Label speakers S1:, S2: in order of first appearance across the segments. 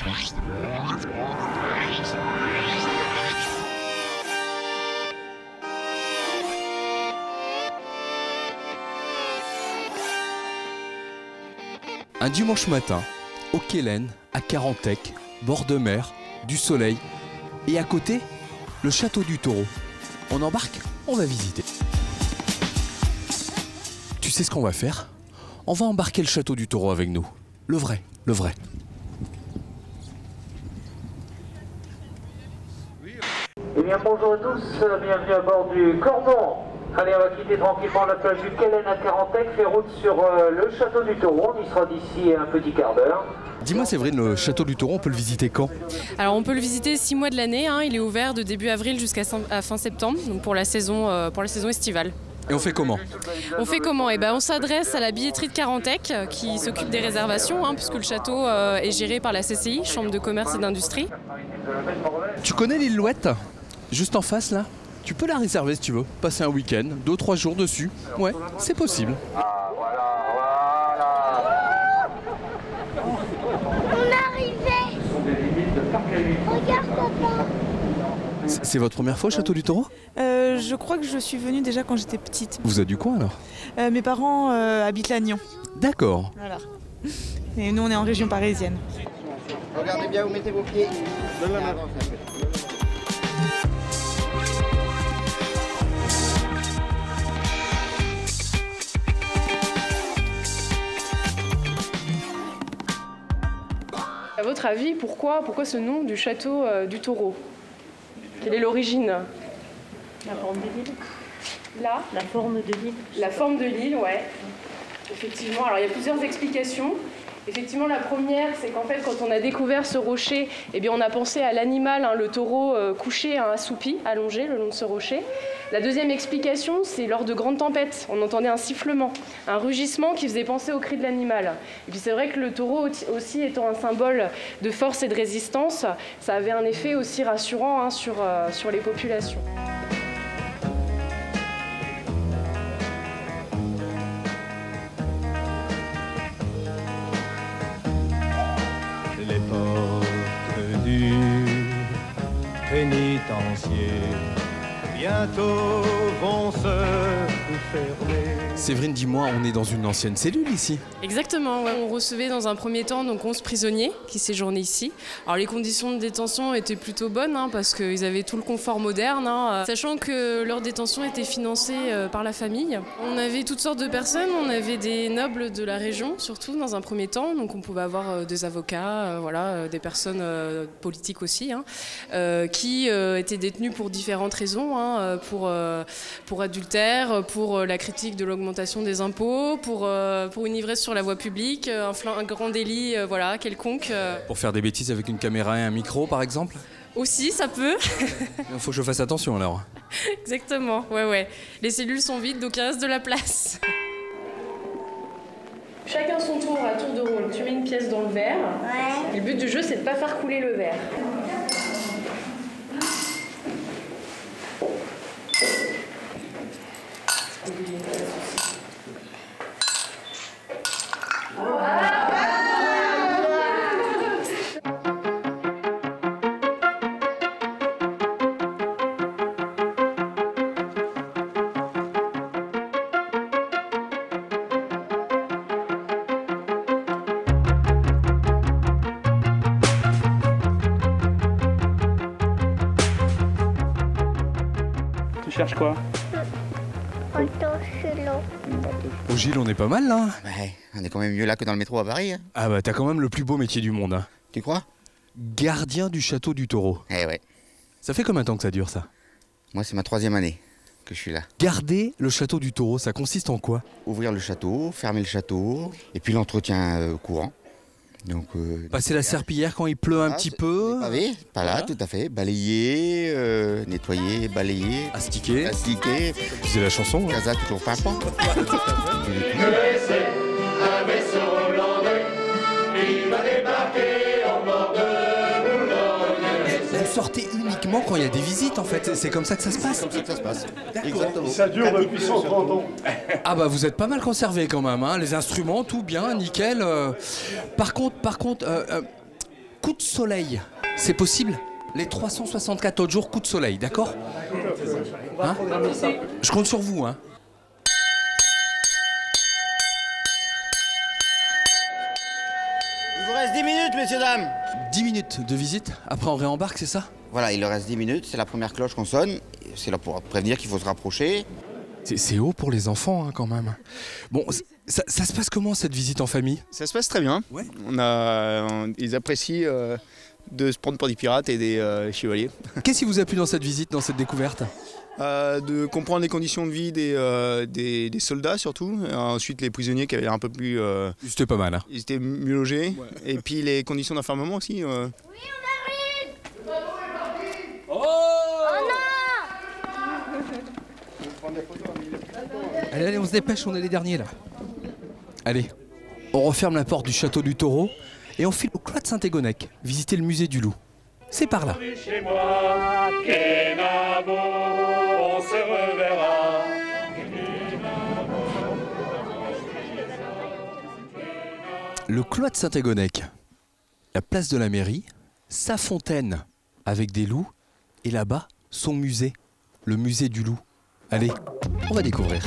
S1: Un dimanche matin, au Quélen, à Carantec, bord de mer, du soleil, et à côté, le château du Taureau. On embarque, on va visiter. Tu sais ce qu'on va faire? On va embarquer le château du Taureau avec nous. Le vrai, le vrai.
S2: Eh bien bonjour à tous, bienvenue à bord du Cordon. Allez, on va quitter tranquillement la plage du Quélen à Carantec, faire route sur le château du Taureau. On y sera d'ici un petit quart d'heure.
S1: Dis-moi Séverine, le château du Taureau, on peut le visiter quand?
S3: Alors on peut le visiter 6 mois de l'année, hein. Il est ouvert de début avril jusqu'à fin septembre, donc pour la saison estivale.
S1: Et on fait comment?
S3: On fait comment? On s'adresse à la billetterie de Carantec qui s'occupe des réservations, hein, puisque le château est géré par la CCI, Chambre de commerce et d'industrie.
S1: Tu connais l'île Louette? Juste en face là? Tu peux la réserver si tu veux, passer un week-end, 2-3 jours dessus. Ouais, c'est possible.
S2: Ah, voilà.
S4: On est arrivé. Regarde papa.
S1: C'est votre première fois au château du Taureau?
S5: Je crois que je suis venue déjà quand j'étais petite.
S1: Vous êtes du coin alors?
S5: Mes parents habitent Lannion.
S1: D'accord.
S5: Voilà. Et nous on est en région parisienne.
S6: Regardez bien où mettez vos pieds.
S3: À votre avis, pourquoi ce nom du château du Taureau? Quelle est l'origine?
S7: La forme de l'île.
S3: Là?
S7: La forme de l'île.
S3: La forme de l'île, ouais. Effectivement, alors il y a plusieurs explications. Effectivement, la première, c'est qu'en fait, quand on a découvert ce rocher, eh bien, on a pensé à l'animal, hein, le taureau couché, hein, assoupi, allongé le long de ce rocher. La deuxième explication, c'est lors de grandes tempêtes. On entendait un sifflement, un rugissement qui faisait penser au cri de l'animal. Et puis c'est vrai que le taureau, aussi étant un symbole de force et de résistance, ça avait un effet aussi rassurant, hein, sur les populations.
S8: Les portes du pénitencier bientôt vont se fermer.
S1: Séverine, dis-moi, on est dans une ancienne cellule ici?
S3: Exactement, ouais. On recevait dans un premier temps donc 11 prisonniers qui séjournaient ici. Alors les conditions de détention étaient plutôt bonnes, hein, parce qu'ils avaient tout le confort moderne, hein, sachant que leur détention était financée par la famille. On avait toutes sortes de personnes, on avait des nobles de la région surtout dans un premier temps, donc on pouvait avoir des avocats, des personnes politiques aussi, hein, qui étaient détenues pour différentes raisons, hein, pour adultère, pour la critique de l'augmentation des impôts, pour une ivresse sur la voie publique, un grand délit quelconque.
S1: Pour faire des bêtises avec une caméra et un micro par exemple?
S3: Aussi, ça peut.
S1: Il faut que je fasse attention alors.
S3: Exactement, ouais. Les cellules sont vides, donc il reste de la place. Chacun son tour, à tour de rôle. Tu mets une pièce dans le verre.
S4: Ouais.
S3: Et le but du jeu, c'est de ne pas faire couler le verre.
S9: Tu cherches quoi?
S1: Au Gilles, on est pas mal là.
S6: Ouais, on est quand même mieux là que dans le métro à Paris. Hein.
S1: Ah bah t'as quand même le plus beau métier du monde. Hein.
S6: Tu crois?
S1: Gardien du château du Taureau.
S6: Eh ouais.
S1: Ça fait combien de temps que ça dure ça?
S6: Moi c'est ma 3e année que je suis là.
S1: Garder le château du Taureau, ça consiste en quoi?
S6: Ouvrir le château, fermer le château, et puis l'entretien courant. Donc,
S1: passer la serpillière quand il pleut un petit peu.
S6: Pavé, pas là, tout à fait. Balayer, nettoyer, balayer.
S1: Astiquer.
S6: Astiquer.
S1: C'est la chanson. Hein.
S6: Casa toujours pimpant.
S8: Un vaisseau hollandais, il va débarquer en bord de Boulogne.
S1: Vous sortez uniquement quand il y a des visites en fait, c'est comme ça que ça se passe?
S6: C'est comme ça que ça se passe.
S1: Exactement.
S9: Ça dure depuis 130 ans.
S1: Ah bah vous êtes pas mal conservé quand même, hein. Les instruments, tout bien, nickel. Par contre, coup de soleil. C'est possible? Les 364 autres jours, coup de soleil, d'accord? Hein? Je compte sur vous, hein.
S6: Il vous reste 10 minutes, messieurs, dames.
S1: 10 minutes de visite, après on réembarque, c'est ça?
S6: Voilà, il leur reste 10 minutes, c'est la première cloche qu'on sonne. C'est là pour prévenir qu'il faut se rapprocher.
S1: C'est haut pour les enfants, hein, quand même. Bon, ça se passe comment, cette visite en famille?
S9: Ça se passe très bien.
S1: Ouais.
S9: Ils apprécient de se prendre pour des pirates et des chevaliers.
S1: Qu'est-ce qui vous a plu dans cette visite, dans cette découverte?
S9: De comprendre les conditions de vie des soldats surtout. Ensuite les prisonniers qui avaient l'air un peu plus...
S1: C'était pas mal, hein.
S9: Ils étaient mieux logés. Ouais. Et puis les conditions d'enfermement aussi.
S4: Oui, on arrive.
S1: Allez, allez, on se dépêche, on est les derniers là. Allez, on referme la porte du château du Taureau et on file au Cloître Saint-Égonnec, visiter le musée du loup. C'est par là.
S8: Chez moi, Kenavo, on se reverra.
S1: Le Cloître Saint-Égonnec, la place de la mairie, sa fontaine avec des loups et là-bas son musée, le musée du loup. Allez, on va découvrir.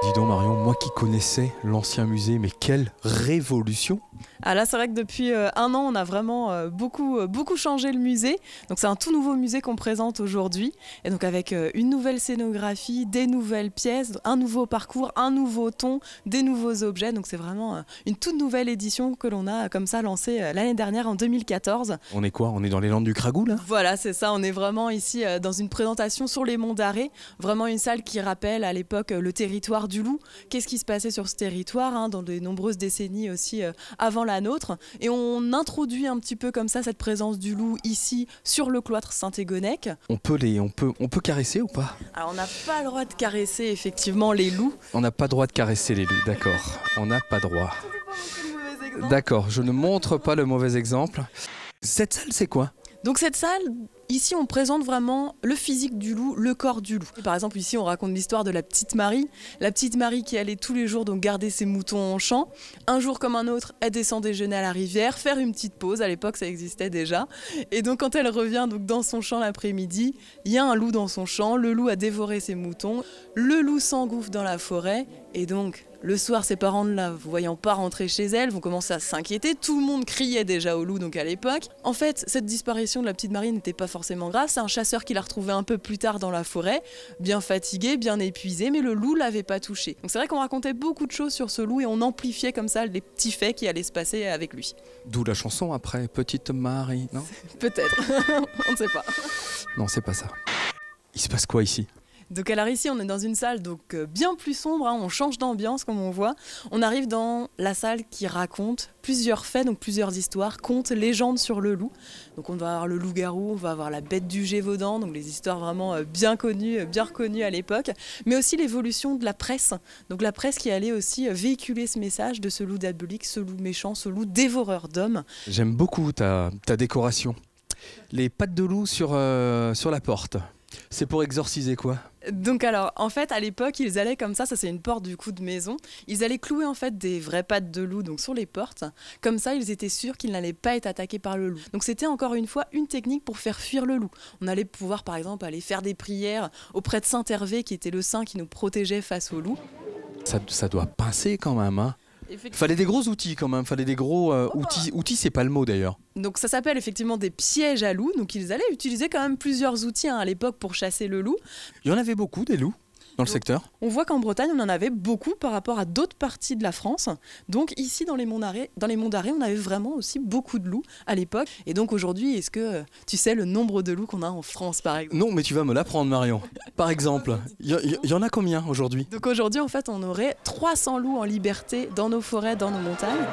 S1: Dis donc Marion, moi qui connaissais l'ancien musée, mais quelle révolution!
S10: Ah là, c'est vrai que depuis un an, on a vraiment beaucoup changé le musée. Donc c'est un tout nouveau musée qu'on présente aujourd'hui. Et donc avec une nouvelle scénographie, des nouvelles pièces, un nouveau parcours, un nouveau ton, des nouveaux objets. Donc c'est vraiment une toute nouvelle édition que l'on a comme ça lancée l'année dernière en 2014.
S1: On est quoi? On est dans les Landes du Cragou là?
S10: Voilà, c'est ça. On est vraiment ici dans une présentation sur les monts d'Arrée. Vraiment une salle qui rappelle à l'époque le territoire du loup. Qu'est-ce qui se passait sur ce territoire hein, dans de nombreuses décennies aussi avant la nôtre. Et on introduit un petit peu comme ça cette présence du loup ici sur le cloître Saint-Égonnec.
S1: On peut caresser ou pas?
S10: Alors on n'a pas le droit de caresser effectivement les loups.
S1: On n'a pas le droit de caresser les loups, d'accord. On n'a pas droit. D'accord, je ne montre pas le mauvais exemple. Cette salle, c'est quoi?
S10: Donc cette salle, ici on présente vraiment le physique du loup, le corps du loup. Par exemple ici on raconte l'histoire de la petite Marie qui allait tous les jours donc garder ses moutons en champ. Un jour comme un autre, elle descend déjeuner à la rivière, faire une petite pause, à l'époque ça existait déjà. Et donc quand elle revient donc dans son champ l'après-midi, il y a un loup dans son champ, le loup a dévoré ses moutons, le loup s'engouffre dans la forêt et donc... Le soir, ses parents ne la voyant pas rentrer chez elle vont commencer à s'inquiéter. Tout le monde criait déjà au loup donc à l'époque. En fait, cette disparition de la petite Marie n'était pas forcément grave. C'est un chasseur qui l'a retrouvée un peu plus tard dans la forêt, bien fatigué, bien épuisé, mais le loup l'avait pas touché. Donc c'est vrai qu'on racontait beaucoup de choses sur ce loup et on amplifiait comme ça les petits faits qui allaient se passer avec lui.
S1: D'où la chanson après, Petite Marie, non?
S10: Peut-être, on ne sait pas.
S1: Non, c'est pas ça. Il se passe quoi ici?
S10: Donc alors ici on est dans une salle donc bien plus sombre, hein, on change d'ambiance comme on voit. On arrive dans la salle qui raconte plusieurs faits, donc plusieurs histoires, contes, légendes sur le loup. Donc on va avoir le loup-garou, on va avoir la bête du Gévaudan, donc les histoires vraiment bien connues, bien reconnues à l'époque. Mais aussi l'évolution de la presse, donc la presse qui allait aussi véhiculer ce message de ce loup diabolique, ce loup méchant, ce loup dévoreur d'hommes.
S1: J'aime beaucoup ta décoration. Les pattes de loup sur la porte. C'est pour exorciser quoi?
S10: Donc alors, en fait, à l'époque, ils allaient comme ça c'est une porte du coup de maison, ils allaient clouer en fait des vraies pattes de loup donc sur les portes, comme ça ils étaient sûrs qu'ils n'allaient pas être attaqués par le loup. Donc c'était encore une fois une technique pour faire fuir le loup. On allait pouvoir par exemple aller faire des prières auprès de Saint Hervé qui était le saint qui nous protégeait face au loup.
S1: Ça doit pincer quand même, hein. Fallait des gros outils quand même, fallait des gros outils. Outils, c'est pas le mot d'ailleurs.
S10: Donc ça s'appelle effectivement des pièges à loups. Donc ils allaient utiliser quand même plusieurs outils à l'époque pour chasser le loup.
S1: Il y en avait beaucoup des loups dans le secteur.
S10: On voit qu'en Bretagne, on en avait beaucoup par rapport à d'autres parties de la France. Donc ici, dans les monts d'Arrée, on avait vraiment aussi beaucoup de loups à l'époque. Et donc aujourd'hui, est-ce que tu sais le nombre de loups qu'on a en France, par exemple?
S1: Non, mais tu vas me l'apprendre, Marion. Par exemple, il y en a combien aujourd'hui?
S10: Donc aujourd'hui, en fait, on aurait 300 loups en liberté dans nos forêts, dans nos montagnes.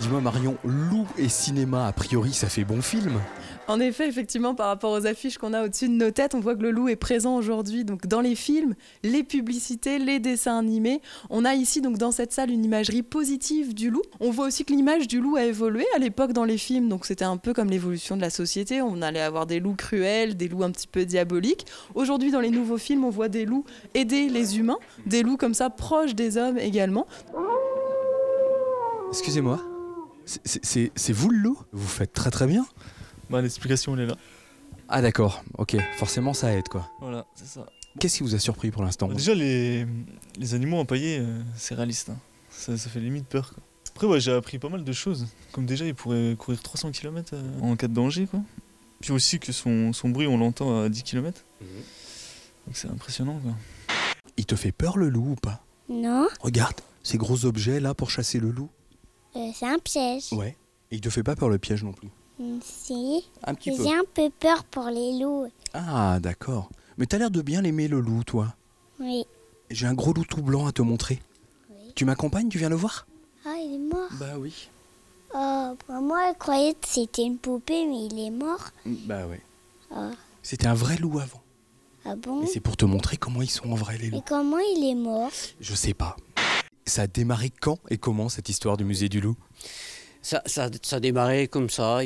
S1: Dis-moi Marion, loup et cinéma, a priori ça fait bon film.
S10: En effet, effectivement, par rapport aux affiches qu'on a au-dessus de nos têtes, on voit que le loup est présent aujourd'hui donc dans les films, les publicités, les dessins animés. On a ici donc dans cette salle une imagerie positive du loup. On voit aussi que l'image du loup a évolué à l'époque dans les films, donc c'était un peu comme l'évolution de la société. On allait avoir des loups cruels, des loups un petit peu diaboliques. Aujourd'hui, dans les nouveaux films, on voit des loups aider les humains, des loups comme ça proches des hommes également.
S1: Excusez-moi, c'est vous le loup? Vous faites très très bien.
S11: Bah, l'explication elle est là.
S1: Ah d'accord, ok, forcément ça aide quoi.
S11: Voilà, c'est ça.
S1: Qu'est-ce qui vous a surpris pour l'instant?
S11: Déjà les animaux empaillés, c'est réaliste. Hein. Ça fait limite peur. Quoi. Après ouais, j'ai appris pas mal de choses. Comme déjà il pourrait courir 300 km en cas de danger. Quoi. Puis aussi que son bruit on l'entend à 10 km. Donc c'est impressionnant. Quoi.
S1: Il te fait peur le loup ou pas?
S4: Non.
S1: Regarde, ces gros objets là pour chasser le loup.
S4: C'est un piège.
S1: Ouais. Et il te fait pas peur le piège non plus?
S4: Si.
S1: Un petit peu.
S4: J'ai un peu peur pour les loups.
S1: Ah d'accord. Mais t'as l'air de bien l'aimer le loup toi.
S4: Oui.
S1: J'ai un gros loup tout blanc à te montrer.
S4: Oui.
S1: Tu m'accompagnes, tu viens le voir?
S4: Ah, il est mort.
S1: Bah oui.
S4: Oh, moi, je croyais que c'était une poupée, mais il est mort.
S1: Bah ouais.
S4: Oh.
S1: C'était un vrai loup avant.
S4: Ah bon?
S1: Et c'est pour te montrer comment ils sont en vrai les loups.
S4: Et comment il est mort?
S1: Je sais pas. Ça a démarré quand et comment cette histoire du musée du loup?
S12: Ça a démarré comme ça,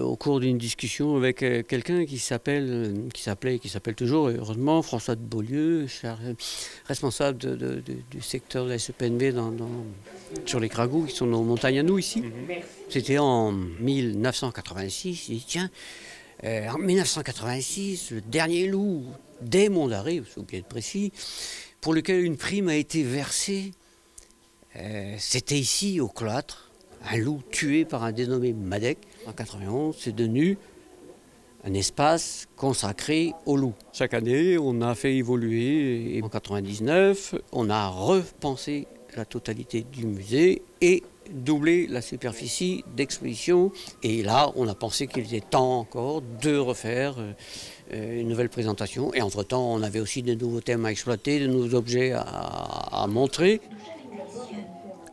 S12: au cours d'une discussion avec quelqu'un qui s'appelle toujours, heureusement, François de Beaulieu, responsable du secteur de la SEPNB sur les Cragous, qui sont nos montagnes à nous ici. C'était en 1986, il dit tiens, en 1986, le dernier loup des Monts d'Arrée, il faut bien être précis, pour lequel une prime a été versée, c'était ici, au cloître. Un loup tué par un dénommé Madec en 91, c'est devenu un espace consacré au loup. Chaque année, on a fait évoluer et en 99, on a repensé la totalité du musée et doublé la superficie d'exposition. Et là, on a pensé qu'il était temps encore de refaire une nouvelle présentation. Et entre-temps, on avait aussi de nouveaux thèmes à exploiter, de nouveaux objets à montrer.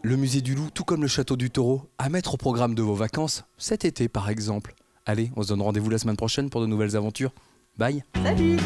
S1: Le musée du loup, tout comme le château du taureau, à mettre au programme de vos vacances, cet été par exemple. Allez, on se donne rendez-vous la semaine prochaine pour de nouvelles aventures. Bye.
S10: Salut.